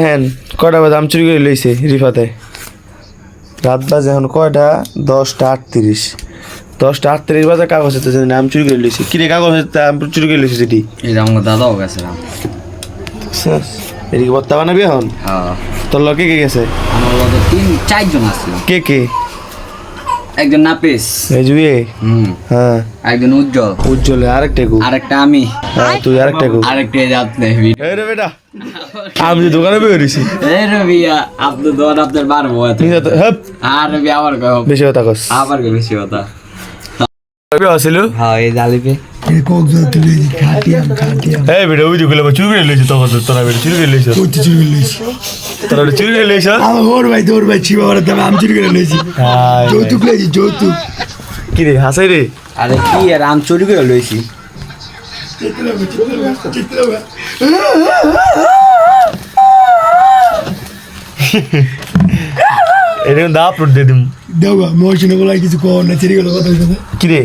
হ্যাঁ কয়টা বাজে আম চুরি করে লইছে রিফাতে রাত বাজে এখন কয়টা 10:38 10:38 বাজে কাগজ হতে আম চুরি করে লইছে কিরে কাগজ আম চুরি করে লইছে যেটি এটা আমার দাদাও গেছে না এদিকে বত্তা বানাবি এখন হ্যাঁ তোর লগে কে গেছে আমার লগে 3-4 জন আসছিল কে একজন নাপিস এই জুয়ে হ্যাঁ একজন উজ্জ্বল উজ্জ্বলে আরেকটা গু আরেকটা আমি হ্যাঁ তুই আরেকটা গু আরেকটা যাচ্ছে এই রে বেটা আমি যে দোকানে বেরিয়েছি এই রবিয়া আপনি দোয়ার আপনার বারবো হ্যাঁ আর রবি আবার কও বেশি কথা কস আবার কে বেশি কথা আসিল হ্যাঁ এই জালিপি এই বেটা ওই দেখলে চুরি করে লইছে তখন তোরা বেটা চুরি করে লইছে তোরা চুরি করে লইছ তোর ভাই ছিবা বড় দাম আম চুরি করে লইছি যৌতুক লইছি যৌতুক কি রে হাসাই রে আরে কি আর আম চুরি করে লইছি এরকম দা আপলোড দিয়ে দিম দেওয়া মোশনে বলাই কিছু কর না চুরি করে কথা কি রে